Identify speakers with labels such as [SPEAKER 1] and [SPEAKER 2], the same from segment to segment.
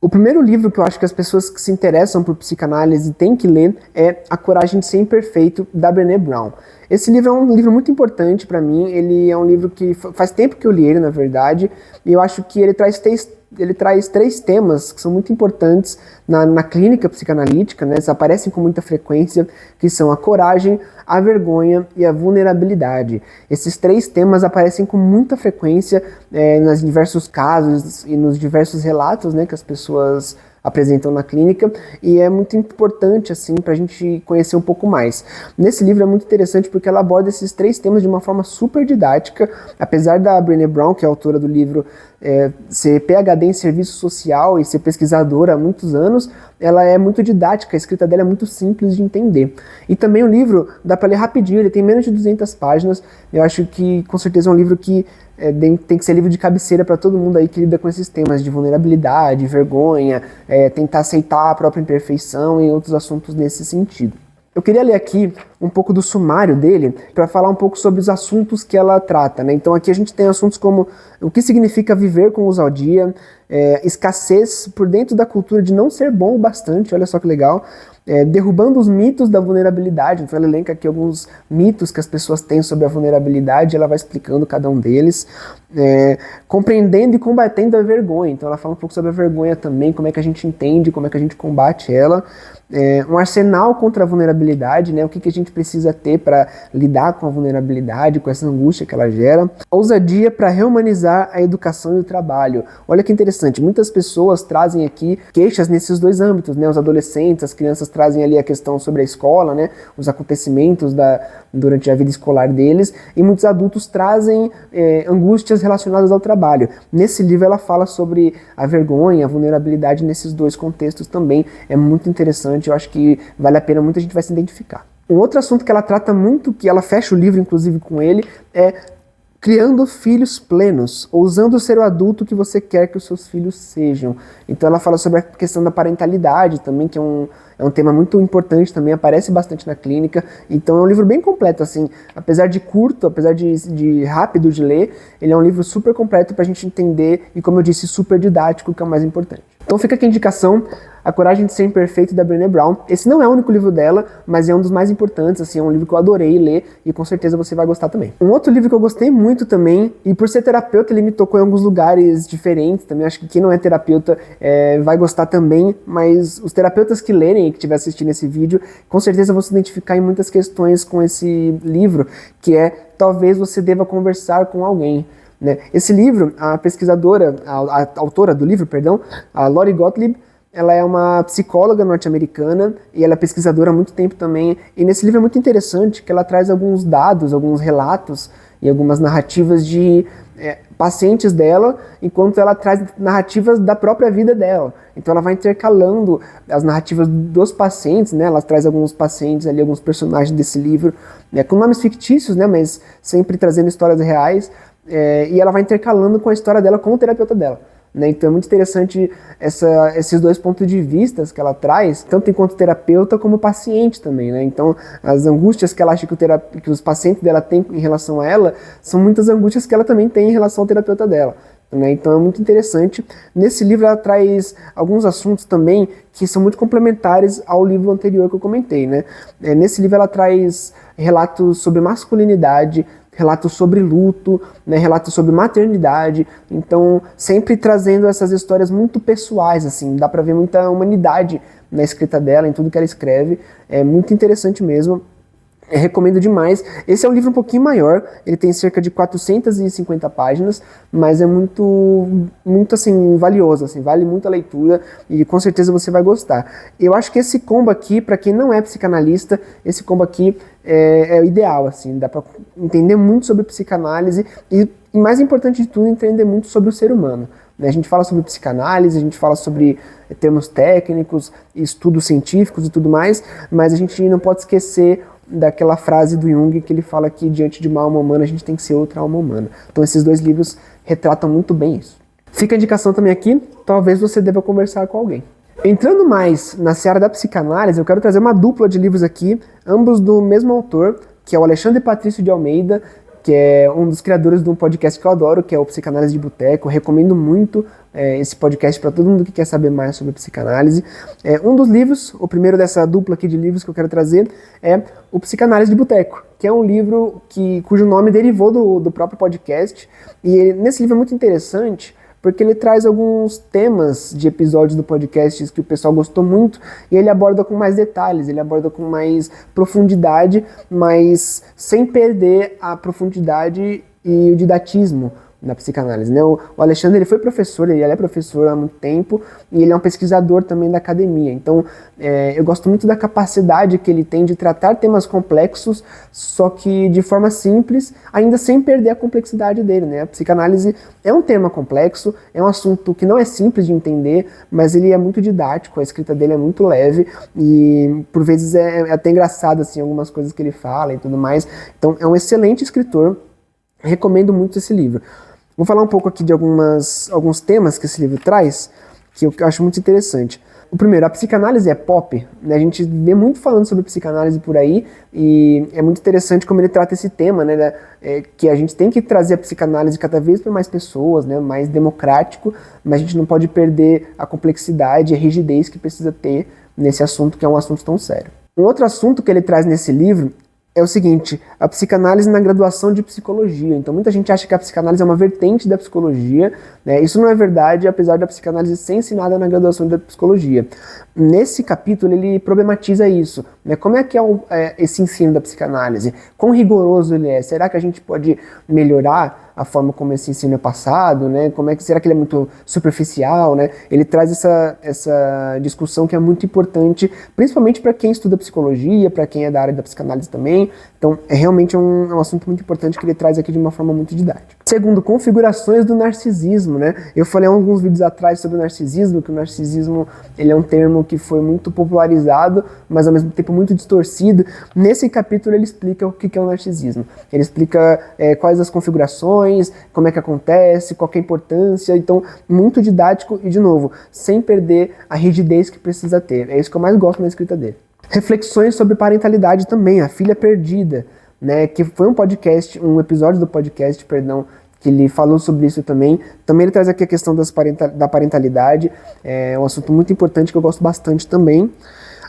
[SPEAKER 1] O primeiro livro que eu acho que as pessoas que se interessam por psicanálise têm que ler é A Coragem de Ser Imperfeito, da Brené Brown. Esse livro é um livro muito importante para mim, ele é um livro que faz tempo que eu li ele, na verdade, e eu acho que ele traz três temas que são muito importantes na clínica psicanalítica, né? Eles aparecem com muita frequência, que são a coragem, a vergonha e a vulnerabilidade. Esses três temas aparecem com muita frequência nos diversos casos e nos diversos relatos, né, que as pessoas apresentam na clínica, e é muito importante assim para a gente conhecer um pouco mais. Nesse livro é muito interessante porque ela aborda esses três temas de uma forma super didática, apesar da Brené Brown, que é a autora do livro, ser PhD em serviço social e ser pesquisadora há muitos anos, ela é muito didática, a escrita dela é muito simples de entender. E também o livro dá para ler rapidinho, ele tem menos de 200 páginas, eu acho que com certeza é um livro que tem que ser livro de cabeceira para todo mundo aí que lida com esses temas de vulnerabilidade, vergonha, tentar aceitar a própria imperfeição e outros assuntos nesse sentido. Eu queria ler aqui um pouco do sumário dele para falar um pouco sobre os assuntos que ela trata, né? Então aqui a gente tem assuntos como o que significa viver com ousadia, escassez por dentro da cultura de não ser bom o bastante, olha só que legal, derrubando os mitos da vulnerabilidade. Então ela elenca aqui alguns mitos que as pessoas têm sobre a vulnerabilidade, ela vai explicando cada um deles, compreendendo e combatendo a vergonha. Então ela fala um pouco sobre a vergonha também, como é que a gente entende, como é que a gente combate ela, um arsenal contra a vulnerabilidade, né? O que a gente precisa ter para lidar com a vulnerabilidade, com essa angústia que ela gera, ousadia para reumanizar a educação e o trabalho. Olha que interessante, muitas pessoas trazem aqui queixas nesses dois âmbitos, né? Os adolescentes, as crianças trazem ali a questão sobre a escola, né? Os acontecimentos durante a vida escolar deles, e muitos adultos trazem angústias relacionadas ao trabalho. Nesse livro ela fala sobre a vergonha, a vulnerabilidade nesses dois contextos também, é muito interessante, eu acho que vale a pena, muita gente vai se identificar. Um outro assunto que ela trata muito, que ela fecha o livro inclusive com ele, é criando filhos plenos, ousando ser o adulto que você quer que os seus filhos sejam. Então ela fala sobre a questão da parentalidade também, que é um tema muito importante também, aparece bastante na clínica. Então é um livro bem completo, assim, apesar de curto, apesar de rápido de ler, ele é um livro super completo pra gente entender e, como eu disse, super didático, que é o mais importante. Então fica aqui a indicação, A Coragem de Ser Imperfeito, da Brené Brown. Esse não é o único livro dela, mas é um dos mais importantes, assim, é um livro que eu adorei ler e com certeza você vai gostar também. Um outro livro que eu gostei muito também, e por ser terapeuta ele me tocou em alguns lugares diferentes também, acho que quem não é terapeuta vai gostar também, mas os terapeutas que lerem e que estiver assistindo esse vídeo, com certeza vão se identificar em muitas questões com esse livro, que é Talvez Você Deva Conversar com Alguém. Né? Esse livro, a pesquisadora, a autora do livro, perdão, a Lori Gottlieb, ela é uma psicóloga norte-americana e ela é pesquisadora há muito tempo também. E nesse livro é muito interessante que ela traz alguns dados, alguns relatos e algumas narrativas de pacientes dela, enquanto ela traz narrativas da própria vida dela. Então ela vai intercalando as narrativas dos pacientes, né? Ela traz alguns pacientes ali, alguns personagens desse livro, com nomes fictícios, né? Mas sempre trazendo histórias reais. E ela vai intercalando com a história dela com o terapeuta dela. Né? Então é muito interessante esses dois pontos de vista que ela traz, tanto enquanto terapeuta como paciente também. Né? Então as angústias que ela acha que os pacientes dela têm em relação a ela, são muitas angústias que ela também tem em relação ao terapeuta dela. Né? Então é muito interessante. Nesse livro ela traz alguns assuntos também que são muito complementares ao livro anterior que eu comentei. Né? Nesse livro ela traz relatos sobre masculinidade, relatos sobre luto, né, relatos sobre maternidade, então sempre trazendo essas histórias muito pessoais, assim, dá pra ver muita humanidade na escrita dela, em tudo que ela escreve, é muito interessante mesmo. Recomendo demais. Esse é um livro um pouquinho maior, ele tem cerca de 450 páginas, mas é muito assim, valioso, assim, vale muito a leitura e com certeza você vai gostar. Eu acho que esse combo aqui, para quem não é psicanalista, esse combo aqui é o ideal, assim, dá para entender muito sobre psicanálise e mais importante de tudo, entender muito sobre o ser humano. A gente fala sobre psicanálise, a gente fala sobre termos técnicos, estudos científicos e tudo mais, mas a gente não pode esquecer daquela frase do Jung que ele fala que diante de uma alma humana a gente tem que ser outra alma humana. Então esses dois livros retratam muito bem isso. Fica a indicação também aqui, talvez você deva conversar com alguém. Entrando mais na seara da psicanálise, eu quero trazer uma dupla de livros aqui, ambos do mesmo autor, que é o Alexandre Patrício de Almeida, que é um dos criadores de um podcast que eu adoro, que é o Psicanálise de Boteco. Eu recomendo muito esse podcast para todo mundo que quer saber mais sobre psicanálise. Um dos livros, o primeiro dessa dupla aqui de livros que eu quero trazer, é o Psicanálise de Boteco, que é um livro cujo nome derivou do próprio podcast. E nesse livro é muito interessante, porque ele traz alguns temas de episódios do podcast que o pessoal gostou muito, e ele aborda com mais detalhes, ele aborda com mais profundidade, mas sem perder a profundidade e o didatismo na psicanálise, né? O Alexandre, ele foi professor, ele é professor há muito tempo, e ele é um pesquisador também da academia. Então, eu gosto muito da capacidade que ele tem de tratar temas complexos, só que de forma simples, ainda sem perder a complexidade dele, né? A psicanálise é um tema complexo, é um assunto que não é simples de entender, mas ele é muito didático, a escrita dele é muito leve, e por vezes é até engraçado, assim, algumas coisas que ele fala e tudo mais. Então, é um excelente escritor, recomendo muito esse livro. Vou falar um pouco aqui de alguns temas que esse livro traz, que eu acho muito interessante. O primeiro, a psicanálise é pop, né? A gente vê muito falando sobre psicanálise por aí, e é muito interessante como ele trata esse tema, né? Que a gente tem que trazer a psicanálise cada vez para mais pessoas, né? Mais democrático, mas a gente não pode perder a complexidade e a rigidez que precisa ter nesse assunto, que é um assunto tão sério. Um outro assunto que ele traz nesse livro é o seguinte, a psicanálise na graduação de psicologia. Então muita gente acha que a psicanálise é uma vertente da psicologia, né? Isso não é verdade, apesar da psicanálise ser ensinada na graduação da psicologia. Nesse capítulo ele problematiza isso, né? Como é que é esse ensino da psicanálise? Quão rigoroso ele é? Será que a gente pode melhorar a forma como esse ensino é passado, né? Será que ele é muito superficial, né? Ele traz essa discussão que é muito importante, principalmente para quem estuda psicologia, para quem é da área da psicanálise também. Então, é realmente um assunto muito importante que ele traz aqui de uma forma muito didática. Segundo, configurações do narcisismo, né? Eu falei há alguns vídeos atrás sobre o narcisismo, que o narcisismo ele é um termo que foi muito popularizado, mas ao mesmo tempo muito distorcido. Nesse capítulo ele explica o que é o narcisismo. Ele explica quais as configurações, como é que acontece, qual que é a importância. Então, muito didático e, de novo, sem perder a rigidez que precisa ter. É isso que eu mais gosto na escrita dele. Reflexões sobre parentalidade também, A Filha Perdida, né, que foi um episódio do podcast, que ele falou sobre isso também. Também ele traz aqui a questão da parentalidade, é um assunto muito importante que eu gosto bastante também.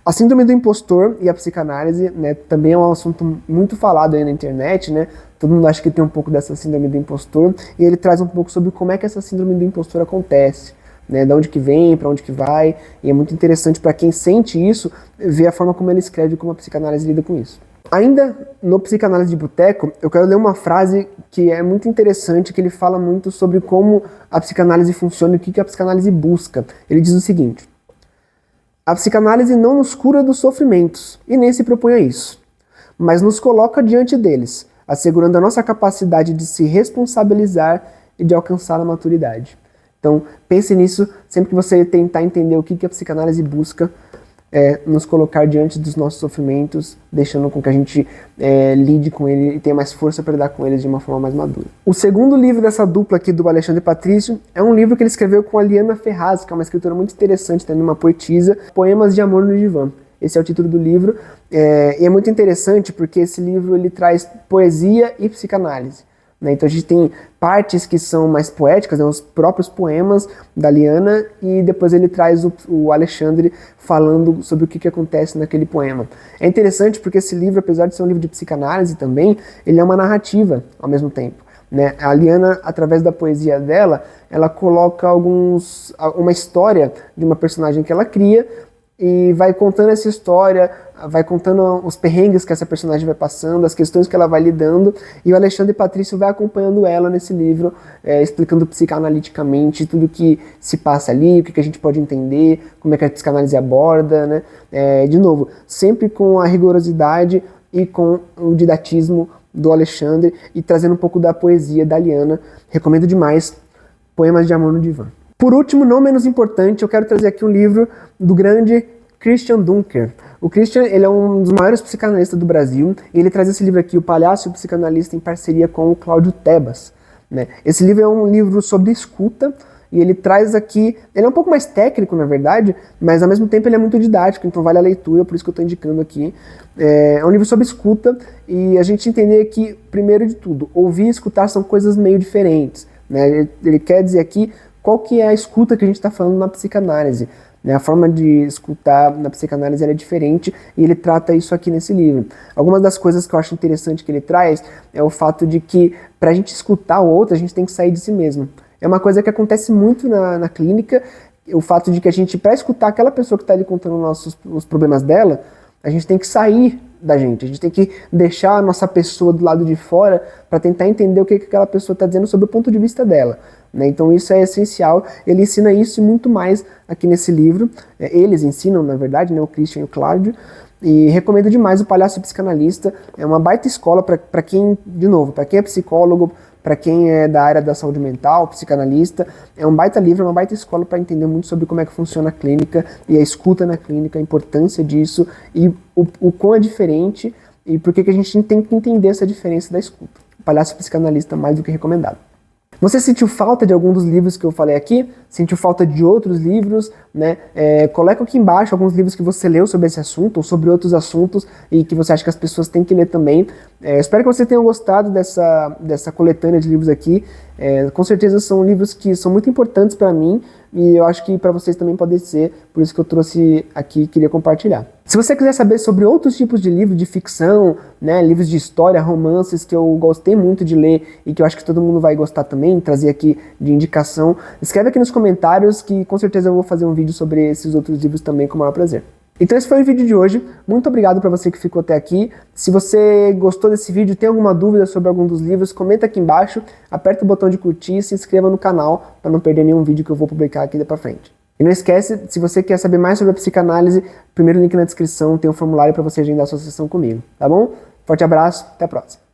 [SPEAKER 1] A síndrome do impostor e a psicanálise, né, também é um assunto muito falado aí na internet, né? Todo mundo acha que tem um pouco dessa síndrome do impostor, e ele traz um pouco sobre como é que essa síndrome do impostor acontece, né? De onde que vem, para onde que vai, e é muito interessante para quem sente isso, ver a forma como ele escreve e como a psicanálise lida com isso. Ainda no Psicanálise de Boteco, eu quero ler uma frase que é muito interessante, que ele fala muito sobre como a psicanálise funciona e o que a psicanálise busca. Ele diz o seguinte: a psicanálise não nos cura dos sofrimentos, e nem se propõe a isso, mas nos coloca diante deles, assegurando a nossa capacidade de se responsabilizar e de alcançar a maturidade. Então, pense nisso sempre que você tentar entender o que a psicanálise busca, nos colocar diante dos nossos sofrimentos, deixando com que a gente lide com ele e tenha mais força para lidar com eles de uma forma mais madura. O segundo livro dessa dupla aqui do Alexandre Patrício é um livro que ele escreveu com a Liana Ferraz, que é uma escritora muito interessante, também uma poetisa, Poemas de Amor no Divã. Esse é o título do livro, e é muito interessante porque esse livro ele traz poesia e psicanálise, né? Então a gente tem partes que são mais poéticas, né, os próprios poemas da Liana, e depois ele traz o Alexandre falando sobre o que acontece naquele poema. É interessante porque esse livro, apesar de ser um livro de psicanálise também, ele é uma narrativa ao mesmo tempo, né? A Liana, através da poesia dela, ela coloca uma história de uma personagem que ela cria, e vai contando essa história, vai contando os perrengues que essa personagem vai passando, as questões que ela vai lidando, e o Alexandre Patrício vai acompanhando ela nesse livro, explicando psicanaliticamente tudo que se passa ali, o que a gente pode entender, como é que a psicanálise aborda, né? De novo, sempre com a rigorosidade e com o didatismo do Alexandre, e trazendo um pouco da poesia da Liana. Recomendo demais Poemas de Amor no Divã. Por último, não menos importante, eu quero trazer aqui um livro do grande Christian Dunker. O Christian, ele é um dos maiores psicanalistas do Brasil, e ele traz esse livro aqui, O Palhaço e o Psicanalista, em parceria com o Cláudio Tebas, né? Esse livro é um livro sobre escuta, e ele traz aqui, ele é um pouco mais técnico na verdade, mas ao mesmo tempo ele é muito didático, então vale a leitura, por isso que eu estou indicando aqui. É um livro sobre escuta, e a gente entender que, primeiro de tudo, ouvir e escutar são coisas meio diferentes, né? Ele quer dizer aqui qual que é a escuta que a gente está falando na psicanálise. A forma de escutar na psicanálise é diferente, e ele trata isso aqui nesse livro. Algumas das coisas que eu acho interessante que ele traz é o fato de que, para a gente escutar o outro, a gente tem que sair de si mesmo. É uma coisa que acontece muito na clínica, o fato de que a gente, para escutar aquela pessoa que está ali contando os problemas dela, a gente tem que sair da gente, a gente tem que deixar a nossa pessoa do lado de fora para tentar entender o que aquela pessoa está dizendo sobre o ponto de vista dela. Então isso é essencial, ele ensina isso e muito mais aqui nesse livro, eles ensinam na verdade, o Christian e o Cláudio, e recomendo demais o Palhaço Psicanalista, é uma baita escola para quem, de novo, para quem é psicólogo, para quem é da área da saúde mental, psicanalista, é um baita livro, é uma baita escola para entender muito sobre como é que funciona a clínica e a escuta na clínica, a importância disso e o quão é diferente e por que a gente tem que entender essa diferença da escuta. O Palhaço Psicanalista mais do que recomendado. Você sentiu falta de algum dos livros que eu falei aqui? Sentiu falta de outros livros? Né? Coloca aqui embaixo alguns livros que você leu sobre esse assunto ou sobre outros assuntos e que você acha que as pessoas têm que ler também. Espero que você tenha gostado dessa coletânea de livros aqui. Com certeza são livros que são muito importantes para mim e eu acho que para vocês também pode ser, por isso que eu trouxe aqui e queria compartilhar. Se você quiser saber sobre outros tipos de livros de ficção, né, livros de história, romances que eu gostei muito de ler e que eu acho que todo mundo vai gostar também, trazer aqui de indicação, escreve aqui nos comentários que com certeza eu vou fazer um vídeo sobre esses outros livros também com o maior prazer. Então esse foi o vídeo de hoje, muito obrigado para você que ficou até aqui. Se você gostou desse vídeo, tem alguma dúvida sobre algum dos livros, comenta aqui embaixo, aperta o botão de curtir e se inscreva no canal para não perder nenhum vídeo que eu vou publicar aqui para frente. E não esquece, se você quer saber mais sobre a psicanálise, primeiro link na descrição tem um formulário para você agendar a sua sessão comigo, tá bom? Forte abraço, até a próxima.